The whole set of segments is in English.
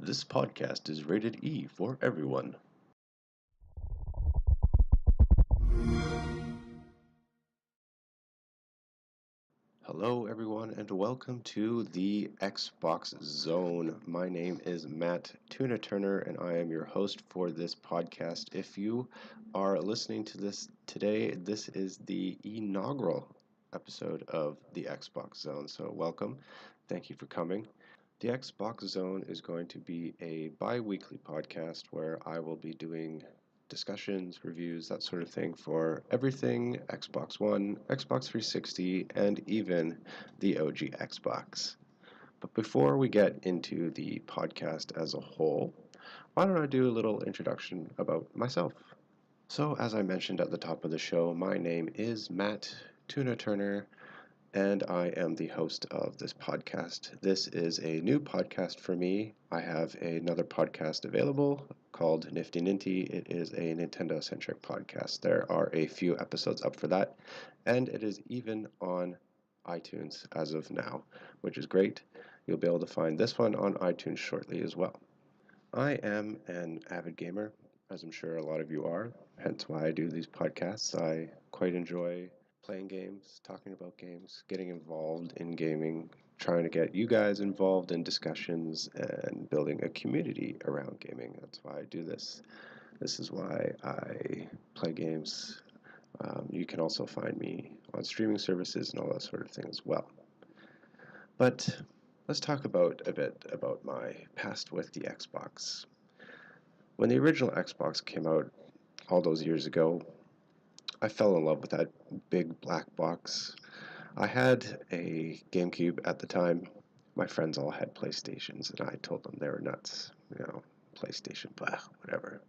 This podcast is rated E for everyone. Hello, everyone, and welcome to the Xbox Zone. My name is Matt Tuna Turner, and I am your host for this podcast. If you are listening to this today, this is the inaugural episode of the Xbox Zone. So, welcome. Thank you for coming. The Xbox Zone is going to be a bi weekly podcast where I will be doing discussions, reviews, that sort of thing for everything Xbox One, Xbox 360, and even the OG Xbox. But before we get into the podcast as a whole, why don't I do a little introduction about myself? So, as I mentioned at the top of the show, my name is Matt Tuna Turner, and I am the host of this podcast. This is a new podcast for me. I have another podcast available called Nifty Ninty. It is a Nintendo-centric podcast. There are a few episodes up for that, and it is even on iTunes as of now, which is great. You'll be able to find this one on iTunes shortly as well. I am an avid gamer, as I'm sure a lot of you are, hence why I do these podcasts. I quite enjoy playing games, talking about games, getting involved in gaming, trying to get you guys involved in discussions, and building a community around gaming. That's why I do this. This is why I play games. You can also find me on streaming services and all that sort of thing as well. But let's talk about a bit about my past with the Xbox. When the original Xbox came out all those years ago, I fell in love with that big black box. I had a GameCube at the time. My friends all had PlayStations, and I told them they were nuts. PlayStation, blah, whatever.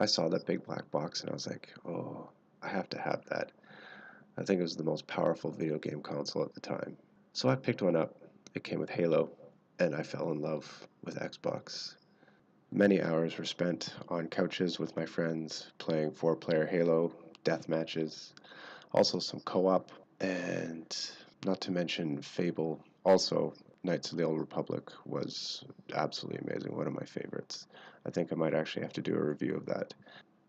I saw that big black box, and I was like, oh, I have to have that. I think it was the most powerful video game console at the time. So I picked one up. It came with Halo, and I fell in love with Xbox. Many hours were spent on couches with my friends playing 4-player Halo death matches, also some co-op, and not to mention Fable. Also, Knights of the Old Republic was absolutely amazing, one of my favorites. I think I might actually have to do a review of that.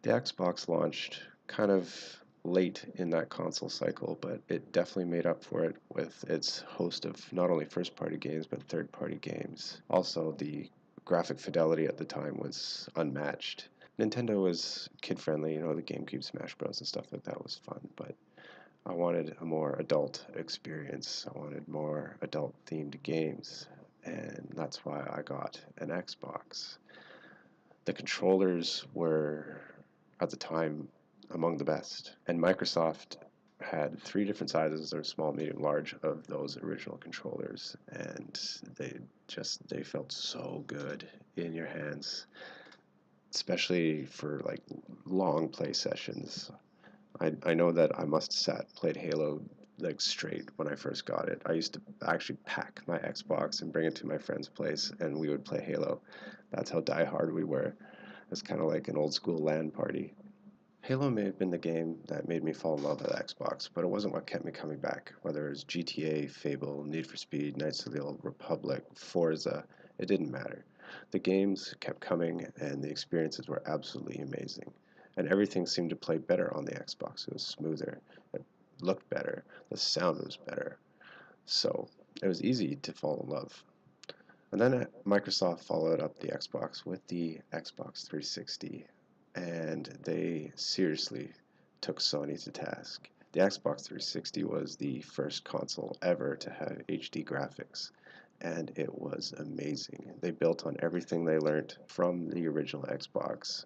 The Xbox launched kind of late in that console cycle, but it definitely made up for it with its host of not only first-party games, but third-party games. Also, the graphic fidelity at the time was unmatched. Nintendo was kid-friendly, the GameCube Smash Bros. And stuff like that was fun, but I wanted a more adult experience. I wanted more adult-themed games, and that's why I got an Xbox. The controllers were, at the time, among the best, and Microsoft had 3 different sizes, or small, medium, large, of those original controllers, and they felt so good in your hands, especially for like long play sessions. I know that I must have played Halo like straight when I first got it. I used to actually pack my Xbox and bring it to my friend's place, and we would play Halo. That's how diehard we were. It's kind of like an old school LAN party. Halo may have been the game that made me fall in love with Xbox, but it wasn't what kept me coming back. Whether it was GTA, Fable, Need for Speed, Knights of the Old Republic, Forza, it didn't matter. The games kept coming, and the experiences were absolutely amazing. And everything seemed to play better on the Xbox. It was smoother, it looked better, the sound was better. So it was easy to fall in love. And then Microsoft followed up the Xbox with the Xbox 360, and they seriously took Sony to task. The Xbox 360 was the first console ever to have HD graphics, and it was amazing. They built on everything they learned from the original Xbox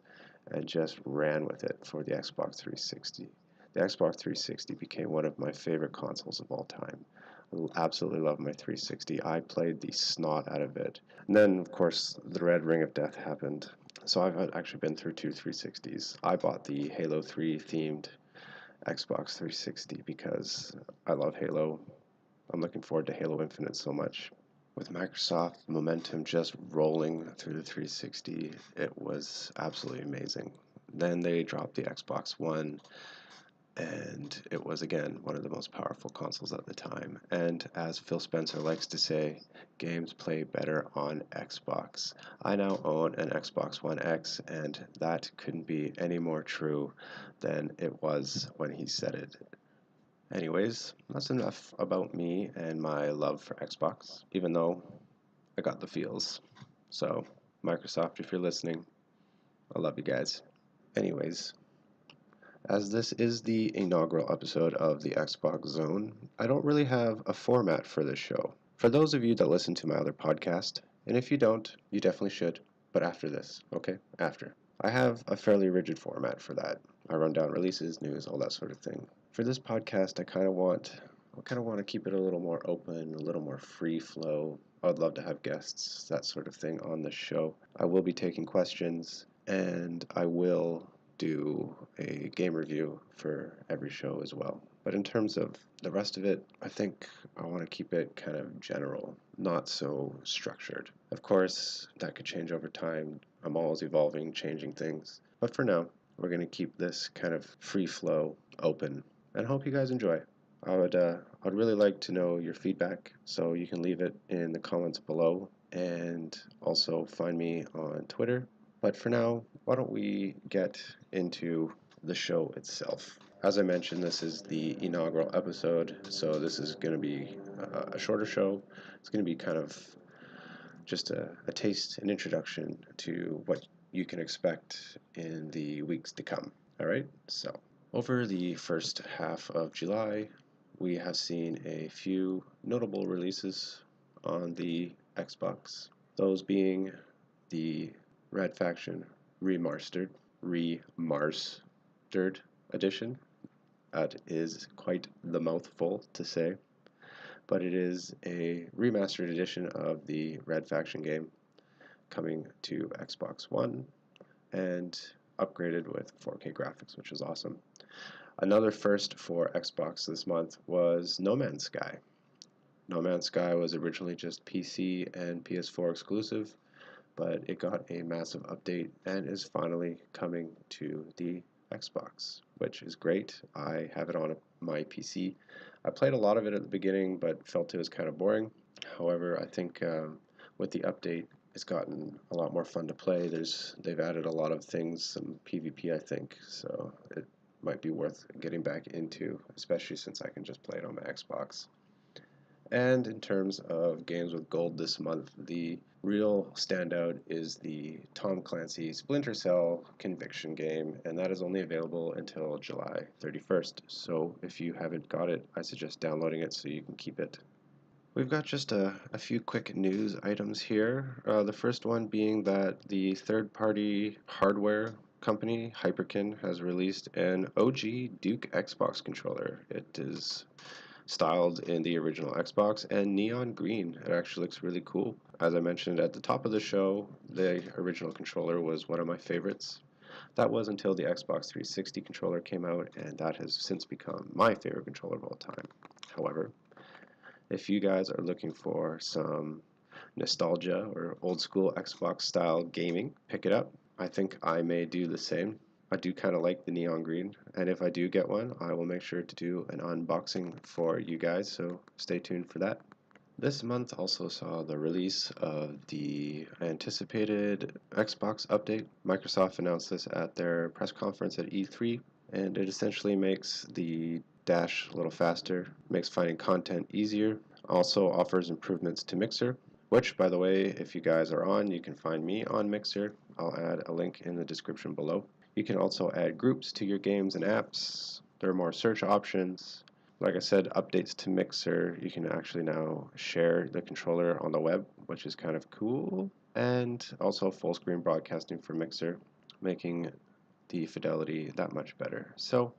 and just ran with it for the Xbox 360. The Xbox 360 became one of my favorite consoles of all time. I absolutely love my 360. I played the snot out of it. And then, of course, the Red Ring of Death happened. So I've actually been through 2 360s. I bought the Halo 3 themed Xbox 360 because I love Halo. I'm looking forward to Halo Infinite so much. With Microsoft momentum just rolling through the 360, it was absolutely amazing. Then they dropped the Xbox One. and it was again one of the most powerful consoles at the time. And as Phil Spencer likes to say, games play better on Xbox. I now own an Xbox One X, and that couldn't be any more true than it was when he said it. Anyways, that's enough about me and my love for Xbox, even though I got the feels. So, Microsoft, if you're listening, I love you guys. Anyways, as this is the inaugural episode of the Xbox Zone, I don't really have a format for this show. For those of you that listen to my other podcast, and if you don't, you definitely should, but after this, okay? After. I have a fairly rigid format for that. I run down releases, news, all that sort of thing. For this podcast, I kind of want to keep it a little more open, a little more free flow. I'd love to have guests, that sort of thing on the show. I will be taking questions, and I will do a game review for every show as well. But in terms of the rest of it, I think I want to keep it kind of general, not so structured. Of course, that could change over time. I'm always evolving, changing things. But for now, we're going to keep this kind of free flow, open, and hope you guys enjoy. I'd really like to know your feedback, so you can leave it in the comments below, and also find me on Twitter. But for now, why don't we get into the show itself? As I mentioned, this is the inaugural episode, so this is going to be a shorter show. It's going to be kind of just a taste, an introduction to what you can expect in the weeks to come. All right, so over the first half of July, we have seen a few notable releases on the Xbox, those being the Red Faction Remastered Edition. That is quite the mouthful to say, but it is a remastered edition of the Red Faction game coming to Xbox One and upgraded with 4K graphics, which is awesome. Another first for Xbox this month was No Man's Sky. No Man's Sky was originally just PC and PS4 exclusive, but it got a massive update and is finally coming to the Xbox, which is great. I have it on my PC. I played a lot of it at the beginning, but felt it was kind of boring. However, I think with the update, it's gotten a lot more fun to play. They've added a lot of things, some PvP, I think, so it might be worth getting back into, especially since I can just play it on my Xbox. And in terms of games with gold this month, the real standout is the Tom Clancy Splinter Cell Conviction game, and that is only available until July 31st. So if you haven't got it, I suggest downloading it so you can keep it. We've got just a few quick news items here. The first one being that the third-party hardware company, Hyperkin, has released an OG Duke Xbox controller. It is styled in the original Xbox and neon green. It actually looks really cool. As I mentioned at the top of the show, the original controller was one of my favorites. That was until the Xbox 360 controller came out, and that has since become my favorite controller of all time. However, if you guys are looking for some nostalgia or old school Xbox style gaming, pick it up. I think I may do the same. I do kind of like the neon green, and if I do get one, I will make sure to do an unboxing for you guys, so stay tuned for that. This month also saw the release of the anticipated Xbox update. Microsoft announced this at their press conference at E3, and it essentially makes the dash a little faster, makes finding content easier, also offers improvements to Mixer, which, by the way, if you guys are on, you can find me on Mixer. I'll add a link in the description below. You can also add groups to your games and apps. There are more search options. Like I said, updates to Mixer. You can actually now share the controller on the web, which is kind of cool. And also full screen broadcasting for Mixer, making the fidelity that much better. So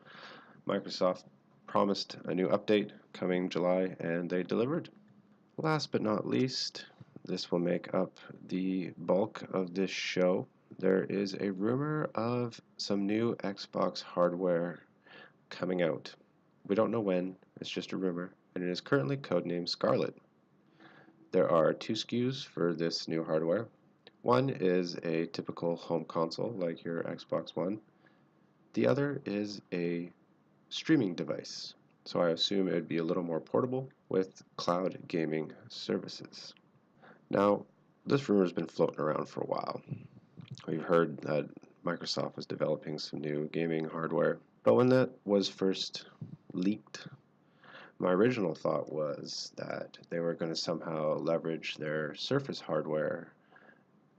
Microsoft promised a new update coming July, and they delivered. Last but not least, this will make up the bulk of this show. There is a rumor of some new Xbox hardware coming out. We don't know when, it's just a rumor, and it is currently codenamed Scarlet. There are two SKUs for this new hardware. One is a typical home console like your Xbox One. The other is a streaming device. So I assume it would be a little more portable with cloud gaming services. Now, this rumor has been floating around for a while. We've heard that Microsoft was developing some new gaming hardware, but when that was first leaked, my original thought was that they were going to somehow leverage their Surface hardware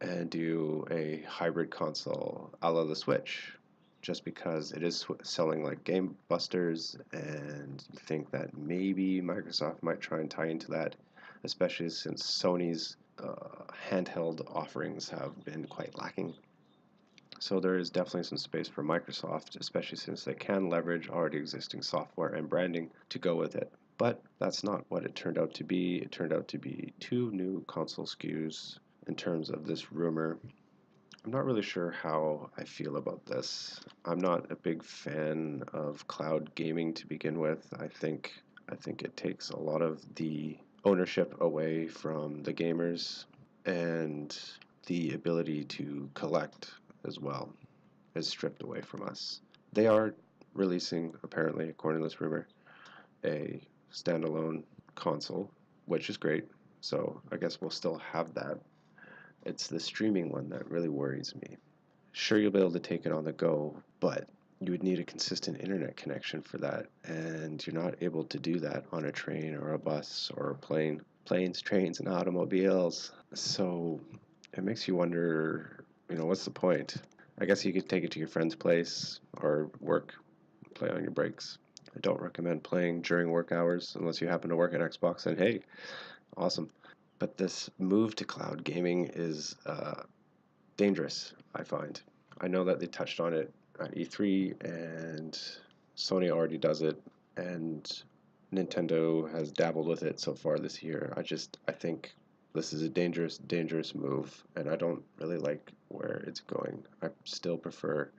and do a hybrid console a la the Switch, just because it is selling like game busters, and you think that maybe Microsoft might try and tie into that, especially since Sony's handheld offerings have been quite lacking. So there is definitely some space for Microsoft, especially since they can leverage already existing software and branding to go with it. But that's not what it turned out to be. It turned out to be two new console SKUs in terms of this rumor. I'm not really sure how I feel about this. I'm not a big fan of cloud gaming to begin with. I think it takes a lot of the ownership away from the gamers, and the ability to collect as well is stripped away from us. They are releasing, apparently, according to this rumor, a standalone console, which is great. So I guess we'll still have that. It's the streaming one that really worries me. Sure, you'll be able to take it on the go, but you would need a consistent internet connection for that, and you're not able to do that on a train or a bus or a plane. Planes, trains, and automobiles. So it makes you wonder, what's the point? I guess you could take it to your friend's place or work, play on your breaks. I don't recommend playing during work hours unless you happen to work at Xbox, and hey, awesome. But this move to cloud gaming is dangerous, I find. I know that they touched on it at E3, and Sony already does it, and Nintendo has dabbled with it so far this year. I think this is a dangerous, dangerous move, and I don't really like where it's going. I still prefer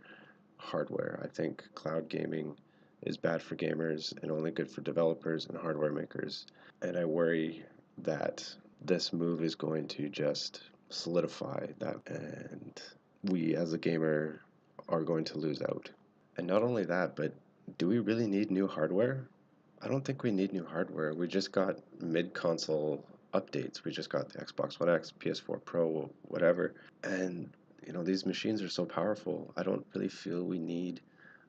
hardware. I think cloud gaming is bad for gamers and only good for developers and hardware makers. And I worry that this move is going to just solidify that, and we as a gamer are going to lose out. And not only that, but do we really need new hardware? I don't think we need new hardware. We just got mid console updates. We just got the Xbox One X, PS4 Pro, whatever. And these machines are so powerful. I don't really feel we need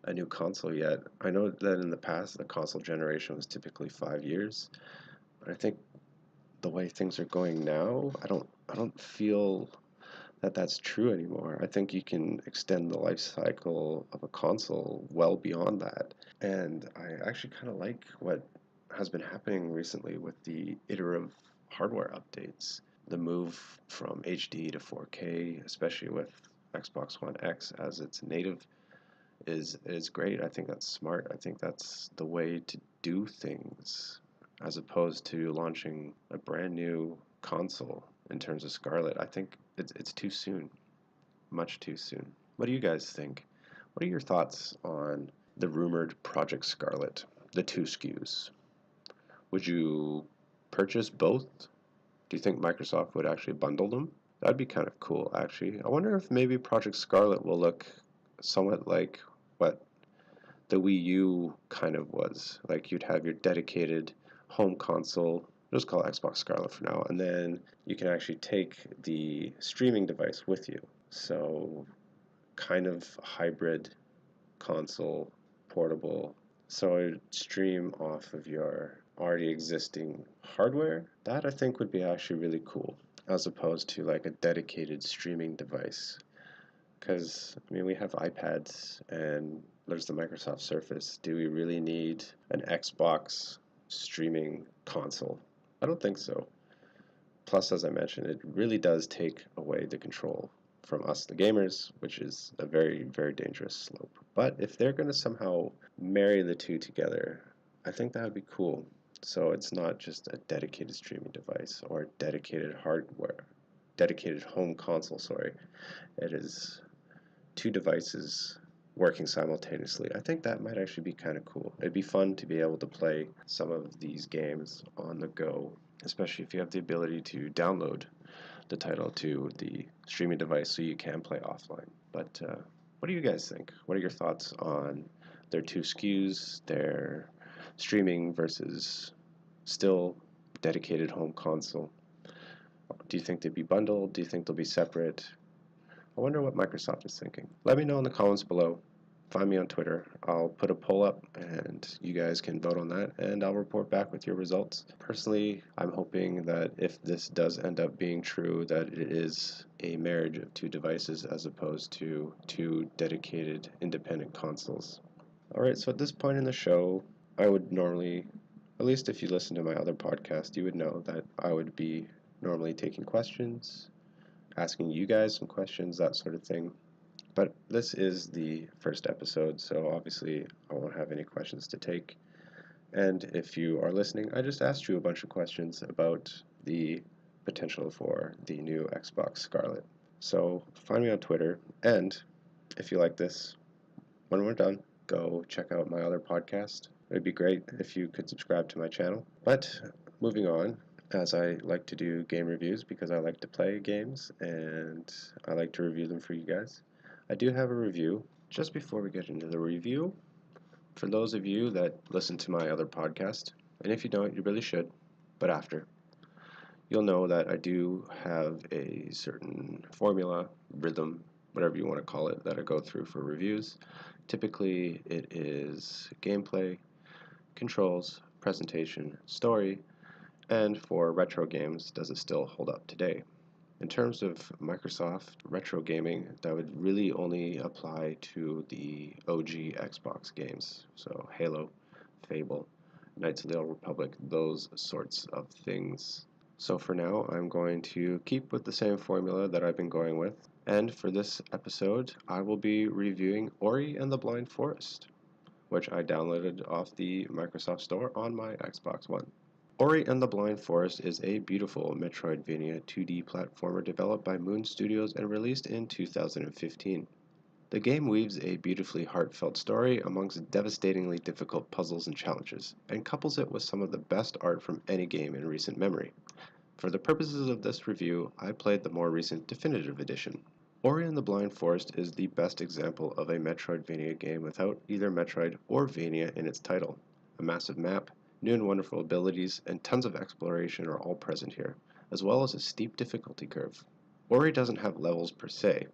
a new console yet. I know that in the past the console generation was typically 5 years, but I think the way things are going now, I don't feel that that's true anymore. I think you can extend the life cycle of a console well beyond that. And I actually kind of like what has been happening recently with the iterative hardware updates. The move from HD to 4K, especially with Xbox One X as its native, is great. I think that's smart. I think that's the way to do things, as opposed to launching a brand new console in terms of Scarlet. I think it's too soon, much too soon. What do you guys think? What are your thoughts on the rumored Project Scarlet, the two SKUs? Would you purchase both? Do you think Microsoft would actually bundle them? That'd be kind of cool, actually. I wonder if maybe Project Scarlet will look somewhat like what the Wii U kind of was. Like you'd have your dedicated home console, just call it Xbox Scarlet for now, and then you can actually take the streaming device with you. So kind of hybrid console, portable. So it would stream off of your already existing hardware. That I think would be actually really cool, as opposed to like a dedicated streaming device. Because, I mean, we have iPads and there's the Microsoft Surface. Do we really need an Xbox streaming console? I don't think so. Plus, as I mentioned, it really does take away the control from us, the gamers, which is a very, very dangerous slope. But if they're going to somehow marry the two together, I think that would be cool. So it's not just a dedicated streaming device or a dedicated hardware, dedicated home console, sorry. It is two devices working simultaneously. I think that might actually be kind of cool. It'd be fun to be able to play some of these games on the go, especially if you have the ability to download the title to the streaming device so you can play offline. But what do you guys think? What are your thoughts on their two SKUs, their streaming versus still dedicated home console. Do you think they'd be bundled? Do you think they'll be separate? I wonder what Microsoft is thinking. Let me know in the comments below. Find me on Twitter. I'll put a poll up and you guys can vote on that and I'll report back with your results. Personally, I'm hoping that if this does end up being true, that it is a marriage of two devices as opposed to two dedicated independent consoles. Alright, so at this point in the show, I would normally, at least if you listen to my other podcast, you would know that I would be normally taking questions, asking you guys some questions, that sort of thing. But this is the first episode, so obviously I won't have any questions to take. And if you are listening, I just asked you a bunch of questions about the potential for the new Xbox Scarlet. So find me on Twitter, and if you like this, when we're done, go check out my other podcast. It would be great if you could subscribe to my channel. But moving on, as I like to do game reviews because I like to play games and I like to review them for you guys, I do have a review. Just before we get into the review, for those of you that listen to my other podcast, and if you don't, you really should, but after, you'll know that I do have a certain formula, rhythm, whatever you want to call it, that I go through for reviews. Typically, it is gameplay, controls, presentation, story, and for retro games, does it still hold up today? In terms of Microsoft retro gaming, that would really only apply to the OG Xbox games. So Halo, Fable, Knights of the Old Republic, those sorts of things. So for now, I'm going to keep with the same formula that I've been going with. And for this episode, I will be reviewing Ori and the Blind Forest, which I downloaded off the Microsoft Store on my Xbox One. Ori and the Blind Forest is a beautiful Metroidvania 2D platformer developed by Moon Studios and released in 2015. The game weaves a beautifully heartfelt story amongst devastatingly difficult puzzles and challenges, and couples it with some of the best art from any game in recent memory. For the purposes of this review, I played the more recent Definitive Edition. Ori and the Blind Forest is the best example of a Metroidvania game without either Metroid or Vania in its title. A massive map, new and wonderful abilities, and tons of exploration are all present here, as well as a steep difficulty curve. Ori doesn't have levels per se.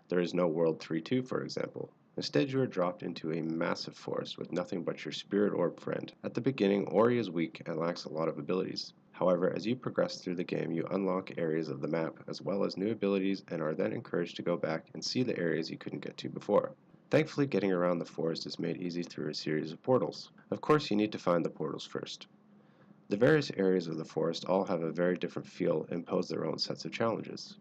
There is no World 3-2, for example. Instead, you are dropped into a massive forest with nothing but your spirit orb friend. At the beginning, Ori is weak and lacks a lot of abilities. However, as you progress through the game, you unlock areas of the map, as well as new abilities, and are then encouraged to go back and see the areas you couldn't get to before. Thankfully, getting around the forest is made easy through a series of portals. Of course, you need to find the portals first. The various areas of the forest all have a very different feel and pose their own sets of challenges.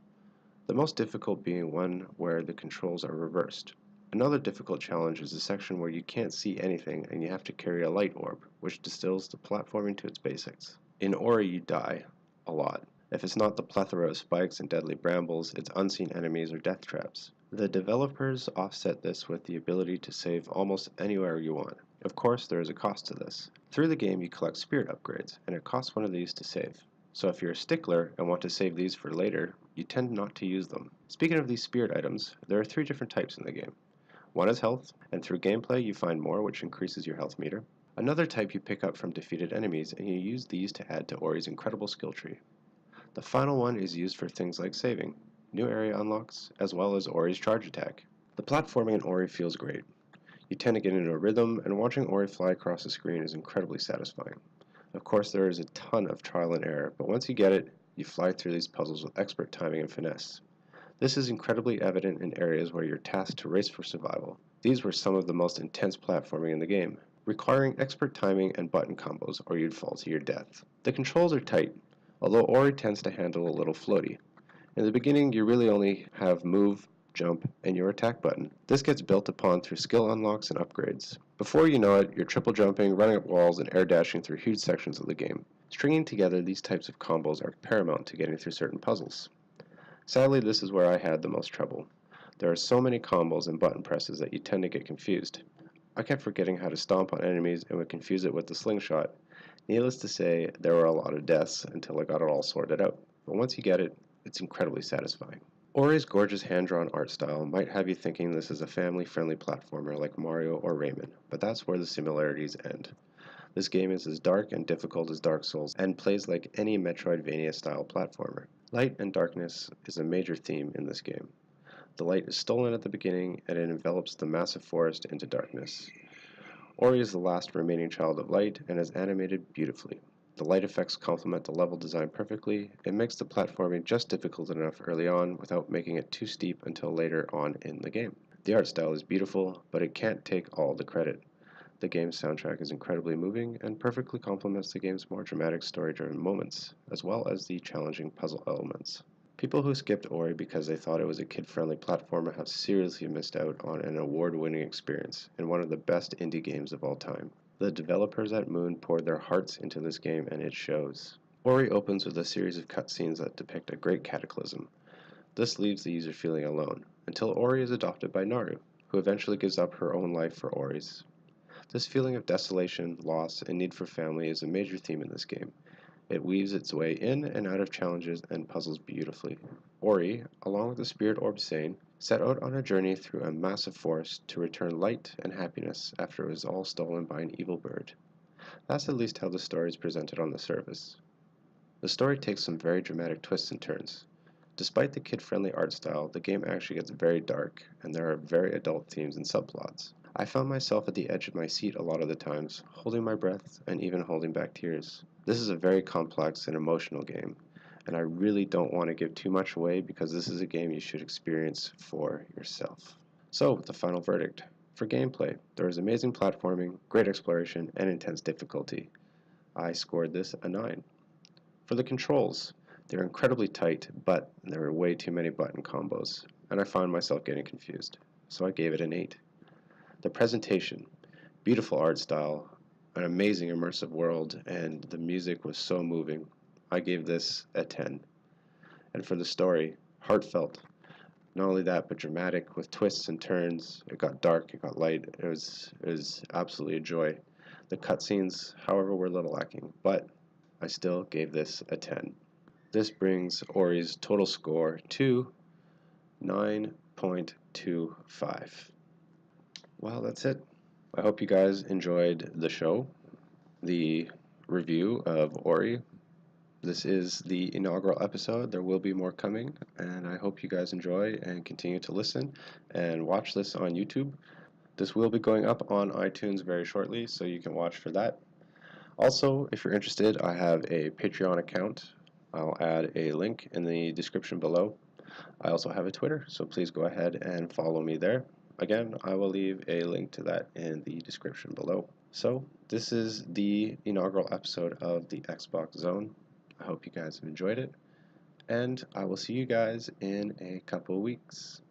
The most difficult being one where the controls are reversed. Another difficult challenge is a section where you can't see anything and you have to carry a light orb, which distills the platforming to its basics. In Ori, you die a lot. If it's not the plethora of spikes and deadly brambles, it's unseen enemies or death traps. The developers offset this with the ability to save almost anywhere you want. Of course, there is a cost to this. Through the game, you collect spirit upgrades, and it costs one of these to save. So if you're a stickler and want to save these for later, you tend not to use them. Speaking of these spirit items, there are 3 different types in the game. One is health, and through gameplay you find more, which increases your health meter. Another type you pick up from defeated enemies, and you use these to add to Ori's incredible skill tree. The final one is used for things like saving, new area unlocks, as well as Ori's charge attack. The platforming in Ori feels great. You tend to get into a rhythm, and watching Ori fly across the screen is incredibly satisfying. Of course, there is a ton of trial and error, but once you get it, you fly through these puzzles with expert timing and finesse. This is incredibly evident in areas where you're tasked to race for survival. These were some of the most intense platforming in the game, requiring expert timing and button combos or you'd fall to your death. The controls are tight, although Ori tends to handle a little floaty. In the beginning, you really only have move, jump, and your attack button. This gets built upon through skill unlocks and upgrades. Before you know it, you're triple jumping, running up walls, and air dashing through huge sections of the game. Stringing together these types of combos are paramount to getting through certain puzzles. Sadly, this is where I had the most trouble. There are so many combos and button presses that you tend to get confused. I kept forgetting how to stomp on enemies and would confuse it with the slingshot. Needless to say, there were a lot of deaths until I got it all sorted out. But once you get it, it's incredibly satisfying. Ori's gorgeous hand-drawn art style might have you thinking this is a family-friendly platformer like Mario or Rayman, but that's where the similarities end. This game is as dark and difficult as Dark Souls and plays like any Metroidvania-style platformer. Light and darkness is a major theme in this game. The light is stolen at the beginning and it envelops the massive forest into darkness. Ori is the last remaining child of light and is animated beautifully. The light effects complement the level design perfectly. It makes the platforming just difficult enough early on without making it too steep until later on in the game. The art style is beautiful, but it can't take all the credit. The game's soundtrack is incredibly moving and perfectly complements the game's more dramatic story-driven moments, as well as the challenging puzzle elements. People who skipped Ori because they thought it was a kid-friendly platformer have seriously missed out on an award-winning experience in one of the best indie games of all time. The developers at Moon poured their hearts into this game and it shows. Ori opens with a series of cutscenes that depict a great cataclysm. This leaves the user feeling alone, until Ori is adopted by Naru, who eventually gives up her own life for Ori's. This feeling of desolation, loss, and need for family is a major theme in this game. It weaves its way in and out of challenges and puzzles beautifully. Ori, along with the spirit orb Sane, set out on a journey through a massive forest to return light and happiness after it was all stolen by an evil bird. That's at least how the story is presented on the surface. The story takes some very dramatic twists and turns. Despite the kid-friendly art style, the game actually gets very dark, and there are very adult themes and subplots. I found myself at the edge of my seat a lot of the times, holding my breath and even holding back tears. This is a very complex and emotional game, and I really don't want to give too much away because this is a game you should experience for yourself. So, the final verdict. For gameplay, there is amazing platforming, great exploration, and intense difficulty. I scored this a 9. For the controls, they're incredibly tight, but there are way too many button combos, and I found myself getting confused, so I gave it an 8. The presentation, beautiful art style, an amazing immersive world, and the music was so moving. I gave this a 10. And for the story, heartfelt. Not only that, but dramatic with twists and turns. It got dark, it got light. It was absolutely a joy. The cutscenes, however, were a little lacking, but I still gave this a 10. This brings Ori's total score to 9.25. Well, that's it. I hope you guys enjoyed the show, the review of Ori. This is the inaugural episode. There will be more coming, and I hope you guys enjoy and continue to listen and watch this on YouTube. This will be going up on iTunes very shortly, so you can watch for that. Also, if you're interested, I have a Patreon account. I'll add a link in the description below. I also have a Twitter, so please go ahead and follow me there. Again, I will leave a link to that in the description below. So, this is the inaugural episode of the Xbox Zone. I hope you guys have enjoyed it, and I will see you guys in a couple weeks.